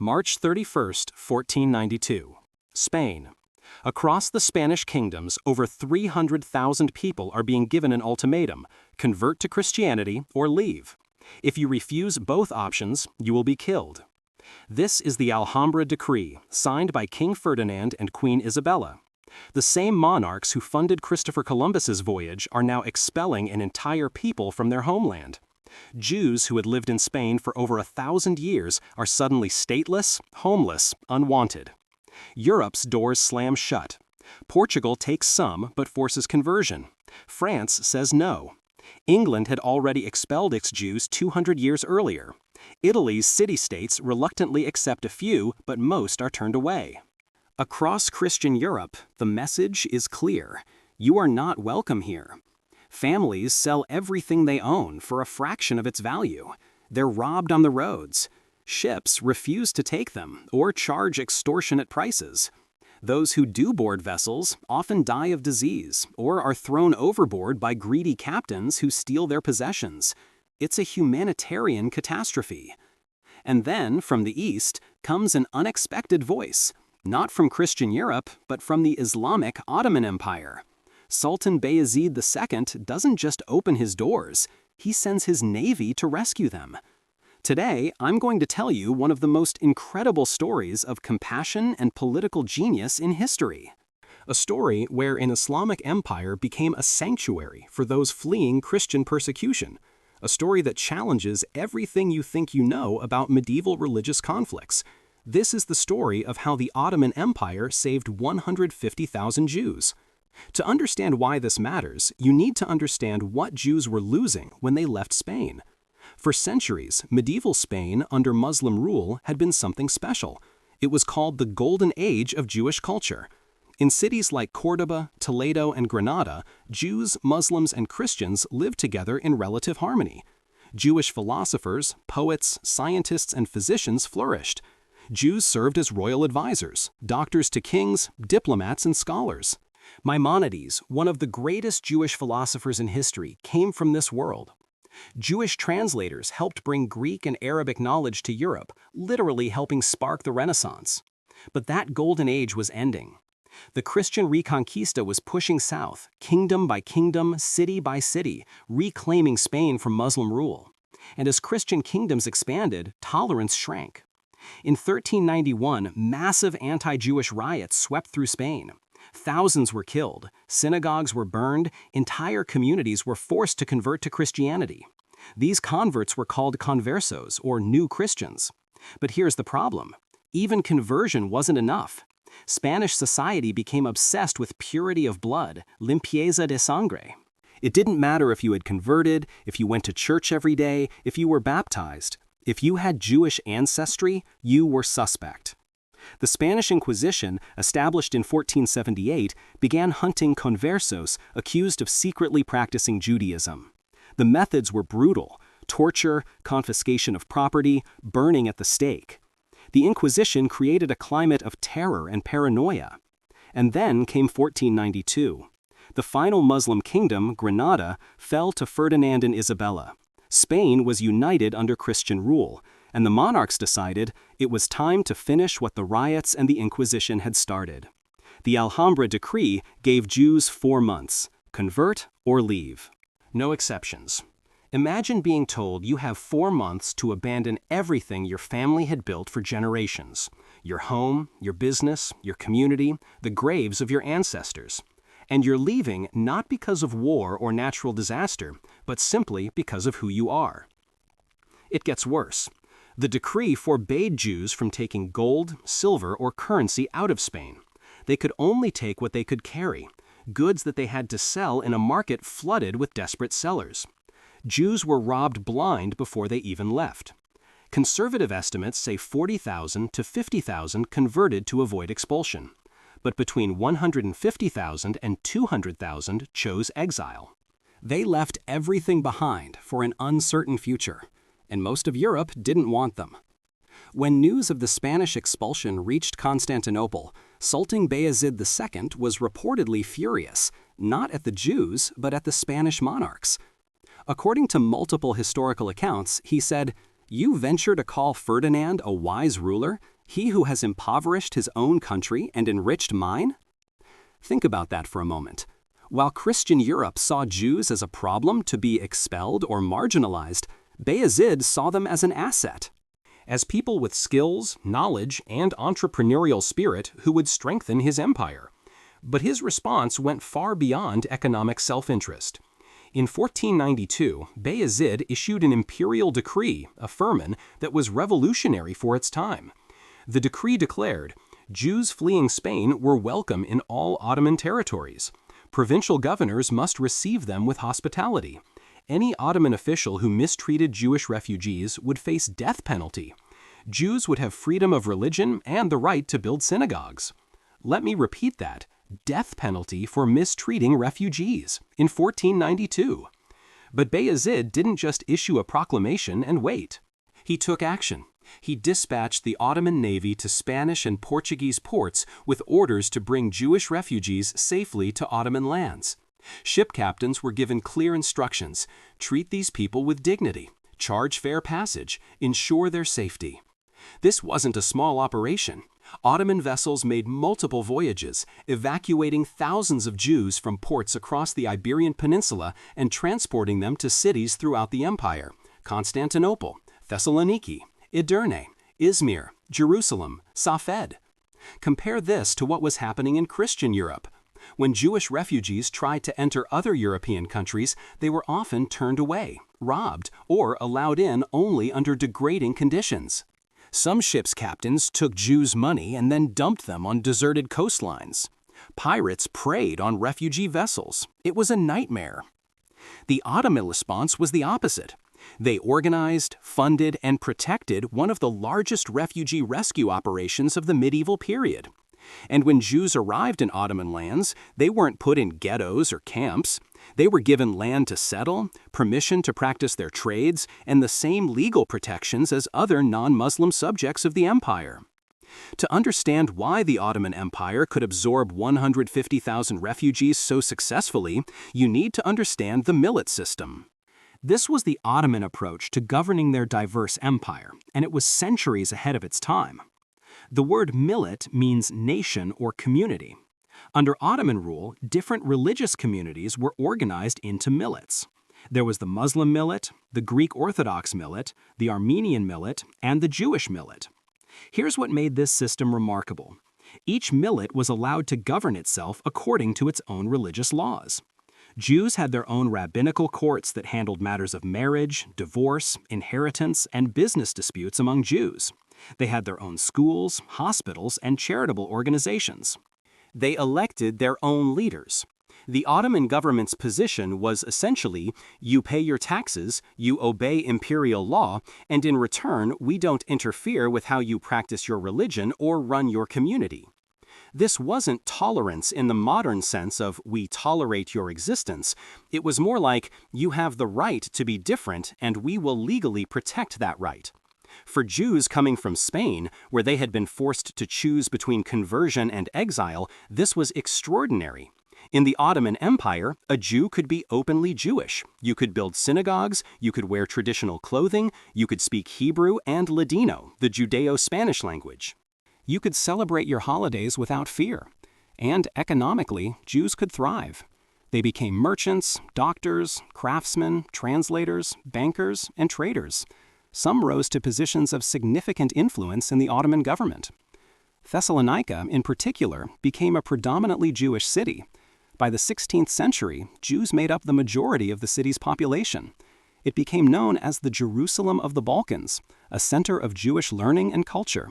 March 31, 1492. Spain. Across the Spanish kingdoms, over 300,000 people are being given an ultimatum: convert to Christianity or leave. If you refuse both options, you will be killed. This is the Alhambra decree, signed by King Ferdinand and Queen Isabella. The same monarchs who funded Christopher Columbus's voyage are now expelling an entire people from their homeland. Jews who had lived in Spain for over 1,000 years are suddenly stateless, homeless, unwanted. Europe's doors slam shut. Portugal takes some but forces conversion. France says no. England had already expelled its Jews 200 years earlier. Italy's city-states reluctantly accept a few, but most are turned away. Across Christian Europe, the message is clear: you are not welcome here. Families sell everything they own for a fraction of its value. They're robbed on the roads. Ships refuse to take them or charge extortionate prices. Those who do board vessels often die of disease or are thrown overboard by greedy captains who steal their possessions. It's a humanitarian catastrophe. And then, from the east, comes an unexpected voice, not from Christian Europe, but from the Islamic Ottoman Empire. Sultan Bayezid II doesn't just open his doors, he sends his navy to rescue them. Today, I'm going to tell you one of the most incredible stories of compassion and political genius in history. A story where an Islamic empire became a sanctuary for those fleeing Christian persecution. A story that challenges everything you think you know about medieval religious conflicts. This is the story of how the Ottoman Empire saved 150,000 Jews. To understand why this matters, you need to understand what Jews were losing when they left Spain. For centuries, medieval Spain under Muslim rule had been something special. It was called the Golden Age of Jewish culture. In cities like Córdoba, Toledo, and Granada, Jews, Muslims, and Christians lived together in relative harmony. Jewish philosophers, poets, scientists, and physicians flourished. Jews served as royal advisors, doctors to kings, diplomats, and scholars. Maimonides, one of the greatest Jewish philosophers in history, came from this world. Jewish translators helped bring Greek and Arabic knowledge to Europe, literally helping spark the Renaissance. But that golden age was ending. The Christian Reconquista was pushing south, kingdom by kingdom, city by city, reclaiming Spain from Muslim rule. And as Christian kingdoms expanded, tolerance shrank. In 1391, massive anti-Jewish riots swept through Spain. Thousands were killed, synagogues were burned, entire communities were forced to convert to Christianity. These converts were called conversos, or new Christians. But here's the problem. Even conversion wasn't enough. Spanish society became obsessed with purity of blood, limpieza de sangre. It didn't matter if you had converted, if you went to church every day, if you were baptized. If you had Jewish ancestry, you were suspect. The Spanish Inquisition, established in 1478, began hunting conversos accused of secretly practicing Judaism. The methods were brutal: torture, confiscation of property, burning at the stake. The Inquisition created a climate of terror and paranoia. And then came 1492. The final Muslim kingdom, Granada, fell to Ferdinand and Isabella. Spain was united under Christian rule, and the monarchs decided it was time to finish what the riots and the Inquisition had started. The Alhambra decree gave Jews 4 months: convert or leave. No exceptions. Imagine being told you have 4 months to abandon everything your family had built for generations: your home, your business, your community, the graves of your ancestors. And you're leaving not because of war or natural disaster, but simply because of who you are. It gets worse. The decree forbade Jews from taking gold, silver, or currency out of Spain. They could only take what they could carry, goods that they had to sell in a market flooded with desperate sellers. Jews were robbed blind before they even left. Conservative estimates say 40,000 to 50,000 converted to avoid expulsion. But between 150,000 and 200,000 chose exile. They left everything behind for an uncertain future, and most of Europe didn't want them. When news of the Spanish expulsion reached Constantinople, Sultan Bayezid II was reportedly furious, not at the Jews, but at the Spanish monarchs. According to multiple historical accounts, he said, You venture to call Ferdinand a wise ruler, he who has impoverished his own country and enriched mine? Think about that for a moment. While Christian Europe saw Jews as a problem to be expelled or marginalized, Bayezid saw them as an asset, as people with skills, knowledge, and entrepreneurial spirit who would strengthen his empire. But his response went far beyond economic self-interest. In 1492, Bayezid issued an imperial decree, a firman, that was revolutionary for its time. The decree declared, Jews fleeing Spain were welcome in all Ottoman territories. Provincial governors must receive them with hospitality. Any Ottoman official who mistreated Jewish refugees would face death penalty. Jews would have freedom of religion and the right to build synagogues. Let me repeat that. Death penalty for mistreating refugees in 1492. But Bayezid didn't just issue a proclamation and wait. He took action. He dispatched the Ottoman Navy to Spanish and Portuguese ports with orders to bring Jewish refugees safely to Ottoman lands. Ship captains were given clear instructions: treat these people with dignity, charge fair passage, ensure their safety. This wasn't a small operation. Ottoman vessels made multiple voyages, evacuating thousands of Jews from ports across the Iberian Peninsula and transporting them to cities throughout the empire: Constantinople, Thessaloniki, Edirne, Izmir, Jerusalem, Safed. Compare this to what was happening in Christian Europe. When Jewish refugees tried to enter other European countries, they were often turned away, robbed, or allowed in only under degrading conditions. Some ships' captains took Jews' money and then dumped them on deserted coastlines. Pirates preyed on refugee vessels. It was a nightmare. The Ottoman response was the opposite. They organized, funded, and protected one of the largest refugee rescue operations of the medieval period. And when Jews arrived in Ottoman lands, they weren't put in ghettos or camps. They were given land to settle, permission to practice their trades, and the same legal protections as other non-Muslim subjects of the empire. To understand why the Ottoman Empire could absorb 150,000 refugees so successfully, you need to understand the millet system. This was the Ottoman approach to governing their diverse empire, and it was centuries ahead of its time. The word millet means nation or community. Under Ottoman rule, different religious communities were organized into millets. There was the Muslim millet, the Greek Orthodox millet, the Armenian millet, and the Jewish millet. Here's what made this system remarkable. Each millet was allowed to govern itself according to its own religious laws. Jews had their own rabbinical courts that handled matters of marriage, divorce, inheritance, and business disputes among Jews. They had their own schools, hospitals, and charitable organizations. They elected their own leaders. The Ottoman government's position was essentially, you pay your taxes, you obey imperial law, and in return, we don't interfere with how you practice your religion or run your community. This wasn't tolerance in the modern sense of we tolerate your existence. It was more like you have the right to be different and we will legally protect that right. For Jews coming from Spain, where they had been forced to choose between conversion and exile, this was extraordinary. In the Ottoman Empire, a Jew could be openly Jewish. You could build synagogues, you could wear traditional clothing, you could speak Hebrew and Ladino, the Judeo-Spanish language. You could celebrate your holidays without fear. And economically, Jews could thrive. They became merchants, doctors, craftsmen, translators, bankers, and traders. Some rose to positions of significant influence in the Ottoman government. Thessalonica, in particular, became a predominantly Jewish city. By the 16th century, Jews made up the majority of the city's population. It became known as the Jerusalem of the Balkans, a center of Jewish learning and culture.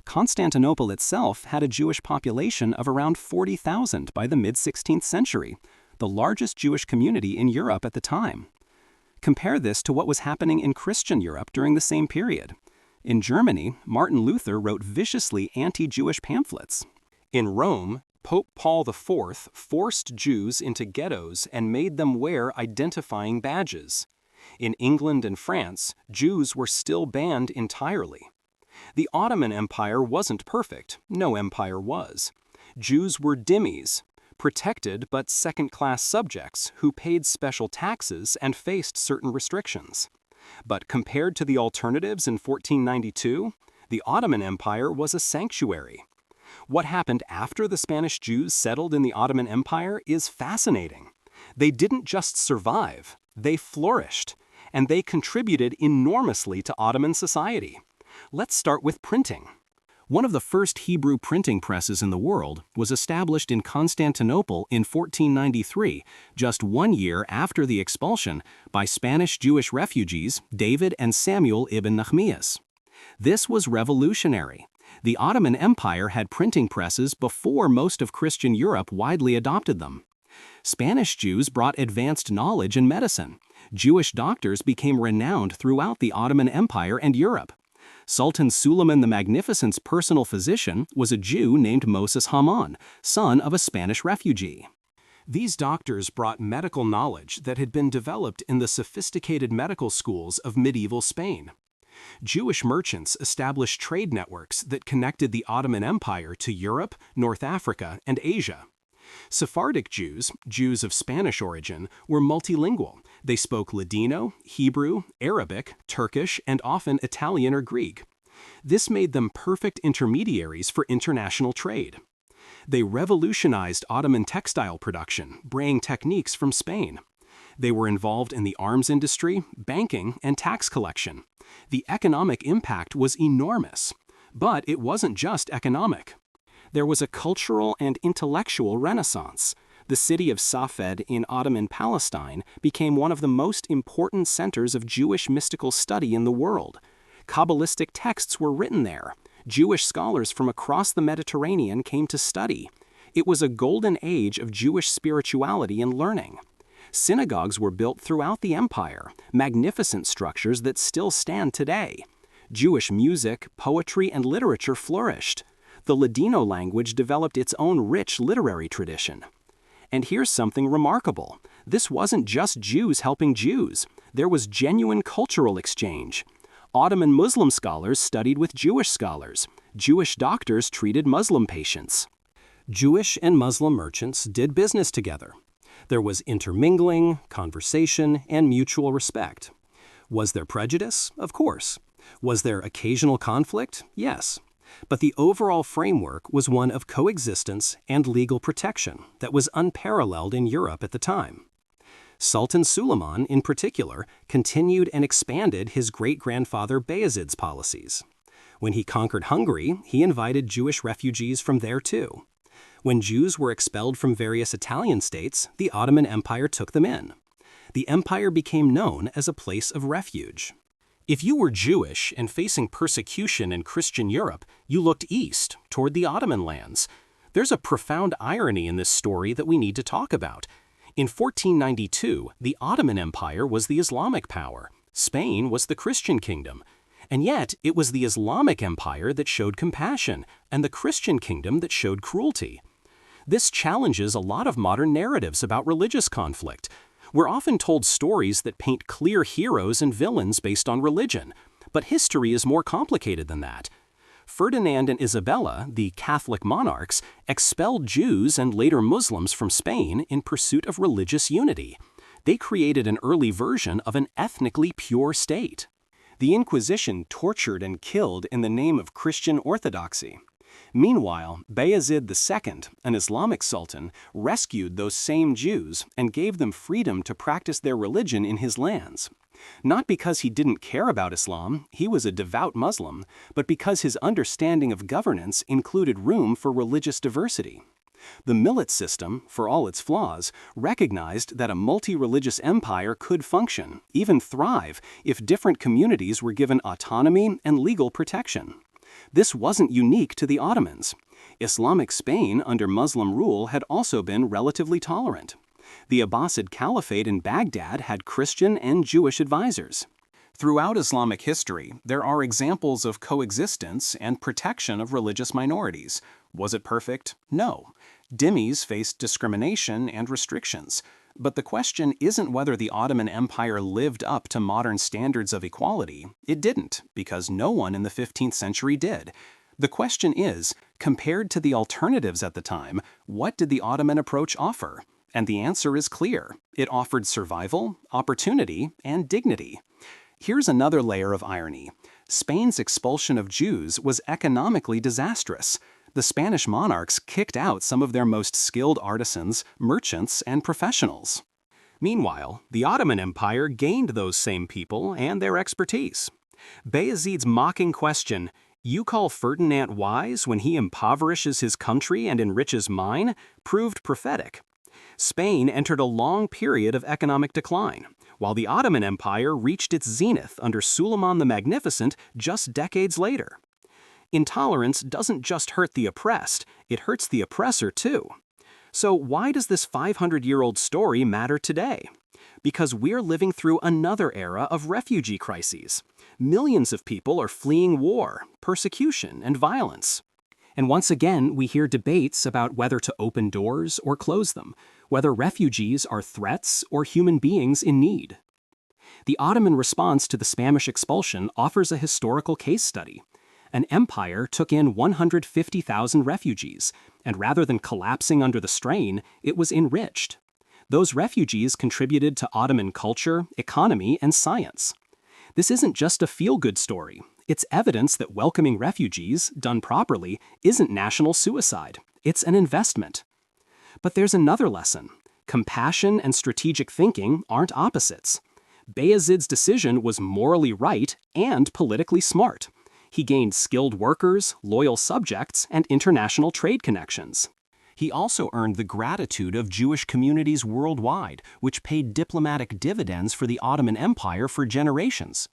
Constantinople itself had a Jewish population of around 40,000 by the mid-16th century, the largest Jewish community in Europe at the time. Compare this to what was happening in Christian Europe during the same period. In Germany, Martin Luther wrote viciously anti-Jewish pamphlets. In Rome, Pope Paul IV forced Jews into ghettos and made them wear identifying badges. In England and France, Jews were still banned entirely. The Ottoman Empire wasn't perfect. No empire was. Jews were dhimmis, protected but second-class subjects who paid special taxes and faced certain restrictions. But compared to the alternatives in 1492, the Ottoman Empire was a sanctuary. What happened after the Spanish Jews settled in the Ottoman Empire is fascinating. They didn't just survive, they flourished, and they contributed enormously to Ottoman society. Let's start with printing. One of the first Hebrew printing presses in the world was established in Constantinople in 1493, just 1 year after the expulsion by Spanish Jewish refugees David and Samuel ibn Nahmias. This was revolutionary. The Ottoman Empire had printing presses before most of Christian Europe widely adopted them. Spanish Jews brought advanced knowledge in medicine. Jewish doctors became renowned throughout the Ottoman Empire and Europe. Sultan Suleiman the Magnificent's personal physician was a Jew named Moses Haman, son of a Spanish refugee. These doctors brought medical knowledge that had been developed in the sophisticated medical schools of medieval Spain. Jewish merchants established trade networks that connected the Ottoman Empire to Europe, North Africa, and Asia. Sephardic Jews, Jews of Spanish origin, were multilingual. They spoke Ladino, Hebrew, Arabic, Turkish, and often Italian or Greek. This made them perfect intermediaries for international trade. They revolutionized Ottoman textile production, bringing techniques from Spain. They were involved in the arms industry, banking, and tax collection. The economic impact was enormous. But it wasn't just economic. There was a cultural and intellectual renaissance. The city of Safed in Ottoman Palestine became one of the most important centers of Jewish mystical study in the world. Kabbalistic texts were written there. Jewish scholars from across the Mediterranean came to study. It was a golden age of Jewish spirituality and learning. Synagogues were built throughout the empire, magnificent structures that still stand today. Jewish music, poetry, and literature flourished. The Ladino language developed its own rich literary tradition. And here's something remarkable. This wasn't just Jews helping Jews. There was genuine cultural exchange. Ottoman Muslim scholars studied with Jewish scholars. Jewish doctors treated Muslim patients. Jewish and Muslim merchants did business together. There was intermingling, conversation, and mutual respect. Was there prejudice? Of course. Was there occasional conflict? Yes. But the overall framework was one of coexistence and legal protection that was unparalleled in Europe at the time. Sultan Suleiman, in particular, continued and expanded his great-grandfather Bayezid's policies. When he conquered Hungary, he invited Jewish refugees from there too. When Jews were expelled from various Italian states, the Ottoman Empire took them in. The empire became known as a place of refuge. If you were Jewish and facing persecution in Christian Europe, you looked east, toward the Ottoman lands. There's a profound irony in this story that we need to talk about. In 1492, the Ottoman Empire was the Islamic power. Spain was the Christian kingdom. And yet, it was the Islamic Empire that showed compassion, and the Christian kingdom that showed cruelty. This challenges a lot of modern narratives about religious conflict. We're often told stories that paint clear heroes and villains based on religion, but history is more complicated than that. Ferdinand and Isabella, the Catholic monarchs, expelled Jews and later Muslims from Spain in pursuit of religious unity. They created an early version of an ethnically pure state. The Inquisition tortured and killed in the name of Christian orthodoxy. Meanwhile, Bayezid II, an Islamic sultan, rescued those same Jews and gave them freedom to practice their religion in his lands. Not because he didn't care about Islam, he was a devout Muslim, but because his understanding of governance included room for religious diversity. The millet system, for all its flaws, recognized that a multi-religious empire could function, even thrive, if different communities were given autonomy and legal protection. This wasn't unique to the Ottomans. Islamic Spain under Muslim rule had also been relatively tolerant. The Abbasid Caliphate in Baghdad had Christian and Jewish advisors. Throughout Islamic history, there are examples of coexistence and protection of religious minorities. Was it perfect? No. Dhimmis faced discrimination and restrictions. But the question isn't whether the Ottoman Empire lived up to modern standards of equality. It didn't, because no one in the 15th century did. The question is, compared to the alternatives at the time, what did the Ottoman approach offer? And the answer is clear. It offered survival, opportunity, and dignity. Here's another layer of irony. Spain's expulsion of Jews was economically disastrous. The Spanish monarchs kicked out some of their most skilled artisans, merchants, and professionals. Meanwhile, the Ottoman Empire gained those same people and their expertise. Bayezid's mocking question, "You call Ferdinand wise when he impoverishes his country and enriches mine?" proved prophetic. Spain entered a long period of economic decline, while the Ottoman Empire reached its zenith under Suleiman the Magnificent just decades later. Intolerance doesn't just hurt the oppressed, it hurts the oppressor too. So why does this 500-year-old story matter today? Because we're living through another era of refugee crises. Millions of people are fleeing war, persecution, and violence. And once again, we hear debates about whether to open doors or close them, whether refugees are threats or human beings in need. The Ottoman response to the Spanish expulsion offers a historical case study. An empire took in 150,000 refugees, and rather than collapsing under the strain, it was enriched. Those refugees contributed to Ottoman culture, economy, and science. This isn't just a feel-good story. It's evidence that welcoming refugees, done properly, isn't national suicide. It's an investment. But there's another lesson. Compassion and strategic thinking aren't opposites. Bayezid's decision was morally right and politically smart. He gained skilled workers, loyal subjects, and international trade connections. He also earned the gratitude of Jewish communities worldwide, which paid diplomatic dividends for the Ottoman Empire for generations.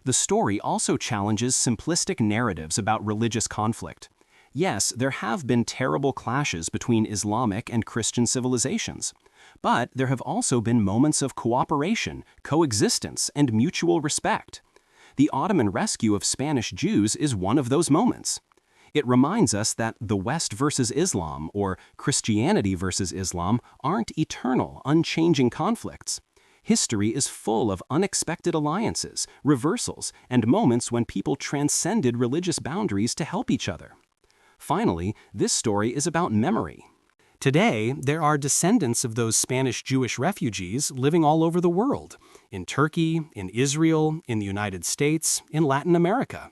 The story also challenges simplistic narratives about religious conflict. Yes, there have been terrible clashes between Islamic and Christian civilizations, but there have also been moments of cooperation, coexistence, and mutual respect. The Ottoman rescue of Spanish Jews is one of those moments. It reminds us that the West versus Islam or Christianity versus Islam aren't eternal, unchanging conflicts. History is full of unexpected alliances, reversals, and moments when people transcended religious boundaries to help each other. Finally, this story is about memory. Today, there are descendants of those Spanish Jewish refugees living all over the world, in Turkey, in Israel, in the United States, in Latin America.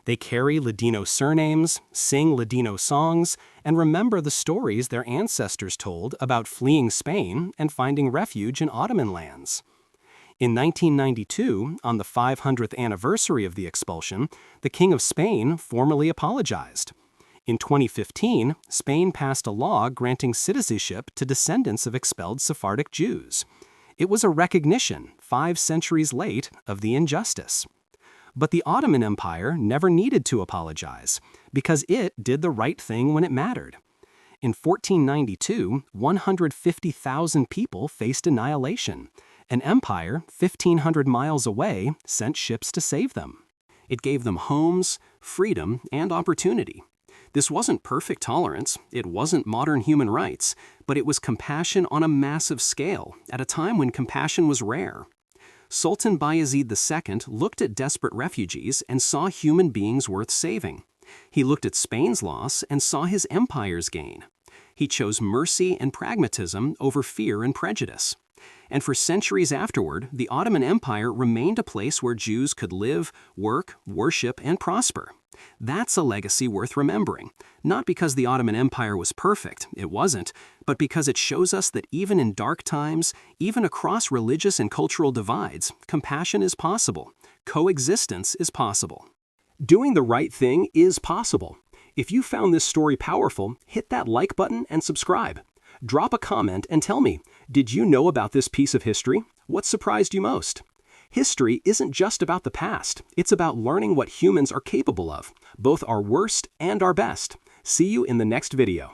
They carry Ladino surnames, sing Ladino songs, and remember the stories their ancestors told about fleeing Spain and finding refuge in Ottoman lands. In 1992, on the 500th anniversary of the expulsion, the King of Spain formally apologized. In 2015, Spain passed a law granting citizenship to descendants of expelled Sephardic Jews. It was a recognition, 5 centuries late, of the injustice. But the Ottoman Empire never needed to apologize, because it did the right thing when it mattered. In 1492, 150,000 people faced annihilation. An empire, 1,500 miles away, sent ships to save them. It gave them homes, freedom, and opportunity. This wasn't perfect tolerance, it wasn't modern human rights, but it was compassion on a massive scale, at a time when compassion was rare. Sultan Bayezid II looked at desperate refugees and saw human beings worth saving. He looked at Spain's loss and saw his empire's gain. He chose mercy and pragmatism over fear and prejudice. And for centuries afterward, the Ottoman Empire remained a place where Jews could live, work, worship, and prosper. That's a legacy worth remembering, not because the Ottoman Empire was perfect, it wasn't, but because it shows us that even in dark times, even across religious and cultural divides, compassion is possible, coexistence is possible. Doing the right thing is possible. If you found this story powerful, hit that like button and subscribe. Drop a comment and tell me, did you know about this piece of history? What surprised you most? History isn't just about the past, it's about learning what humans are capable of, both our worst and our best. See you in the next video.